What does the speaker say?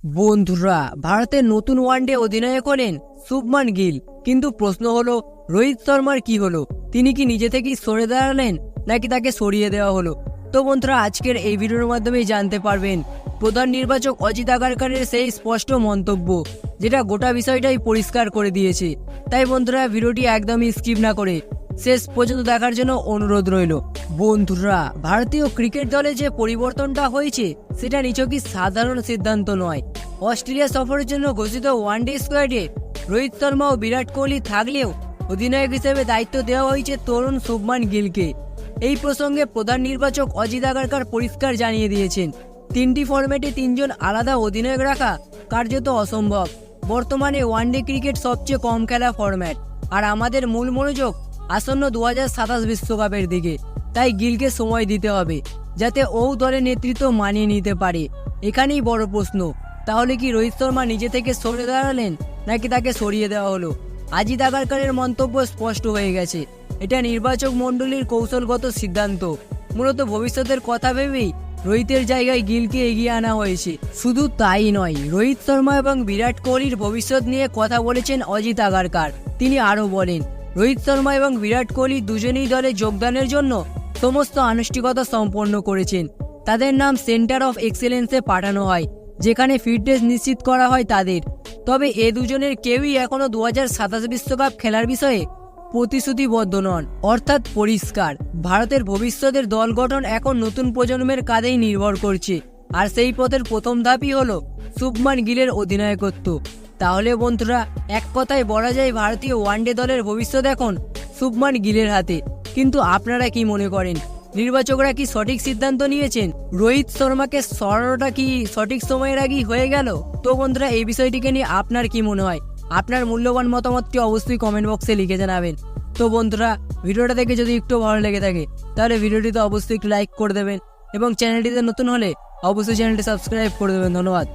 বন্ধুরা, ভারতের নতুন ওয়ানডে অধিনায়ক হলেন শুভমান গিল। কিন্তু প্রশ্ন হলো, রোহিত শর্মার কি হলো? তিনি কি নিজে থেকেই সরে দাঁড়ালেন, নাকি তাকে সরিয়ে দেওয়া হলো? তো বন্ধুরা, আজকের এই ভিডিওর মাধ্যমেই জানতে পারবেন প্রধান নির্বাচক অজিত আগারকারের সেই স্পষ্ট মন্তব্য, যেটা গোটা বিষয়টাই পরিষ্কার করে দিয়েছে। তাই বন্ধুরা, ভিডিওটি একদমই স্কিপ না করে শেষ পর্যন্ত দেখার জন্য অনুরোধ রইল। বন্ধুরা, ভারতীয় ক্রিকেট দলে যে পরিবর্তনটা হয়েছে সেটা নিছকই সাধারণ সিদ্ধান্ত নয়। অস্ট্রেলিয়া সফরের জন্য ঘোষিত ওয়ানডে স্কোয়াডে রোহিত শর্মা ও বিরাট কোহলি থাকলেও অধিনায়ক হিসেবে দায়িত্ব দেওয়া হয়েছে তরুণ শুভমান গিলকে। এই প্রসঙ্গে প্রধান নির্বাচক অজিত আগারকার পরিষ্কার জানিয়ে দিয়েছেন, তিনটি ফরম্যাটে তিনজন আলাদা অধিনায়ক রাখা কার্যত অসম্ভব। বর্তমানে ওয়ানডে ক্রিকেট সবচেয়ে কম খেলা ফরম্যাট, আর আমাদের মূল মনোযোগ আসন্ন 2027 বিশ্বকাপের দিকে। তাই গিলকে সময় দিতে হবে, যাতে ও দলের নেতৃত্ব মানিয়ে নিতে পারে। এখানেই বড় প্রশ্ন, তাহলে কি রোহিত শর্মা নিজে থেকে সরে দাঁড়ালেন, নাকি তাকে সরিয়ে দেওয়া হলো? অজিত আগারকারের মন্তব্য স্পষ্ট হয়ে গেছে, এটা নির্বাচক মণ্ডলীর কৌশলগত সিদ্ধান্ত। মূলত ভবিষ্যতের কথা ভেবেই রোহিতের জায়গায় গিলকে এগিয়ে আনা হয়েছে। শুধু তাই নয়, রোহিত শর্মা এবং বিরাট কোহলির ভবিষ্যৎ নিয়ে কথা বলেছেন অজিত আগারকার। তিনি আরও বলেন, রোহিত শর্মা এবং বিরাট কোহলি দুজনেই দলে যোগদানের জন্য সমস্ত আনুষ্ঠানিকতা সম্পন্ন করেছেন। তাদের নাম সেন্টার অফ এক্সেলেন্সে পাঠানো হয়, যেখানে ফিটনেস নিশ্চিত করা হয় তাদের। তবে এ দুজনের কেউই এখনো 2027 বিশ্বকাপ খেলার বিষয়ে প্রতিশ্রুতিবদ্ধ নন। অর্থাৎ পরিষ্কার, ভারতের ভবিষ্যতের দল গঠন এখন নতুন প্রজন্মের কাঁধেই নির্ভর করছে। আর সেই পথের প্রথম ধাপই হলো শুভমান গিলের অধিনায়কত্ব। তাহলে বন্ধুরা, এক কথায় বলা যায়, ভারতীয় ওয়ানডে দলের ভবিষ্যৎ এখন শুভমান গিলের হাতে। কিন্তু আপনারা কি মনে করেন, নির্বাচকরা কি সঠিক সিদ্ধান্ত নিয়েছেন? রোহিত শর্মাকে সরানোটা কি সঠিক সময়ের আগেই হয়ে গেল? তো বন্ধুরা, এই বিষয়টিকে নিয়ে আপনার কি মনে হয়? আপনার মূল্যবান মতামতটি অবশ্যই কমেন্ট বক্সে লিখে জানাবেন। তো বন্ধুরা, ভিডিওটা দেখে যদি একটু ভালো লেগে থাকে তাহলে ভিডিওটিতে অবশ্যই একটু লাইক করে দেবেন, এবং চ্যানেলটিতে নতুন হলে অবশ্যই চ্যানেলটি সাবস্ক্রাইব করে দেবেন। ধন্যবাদ।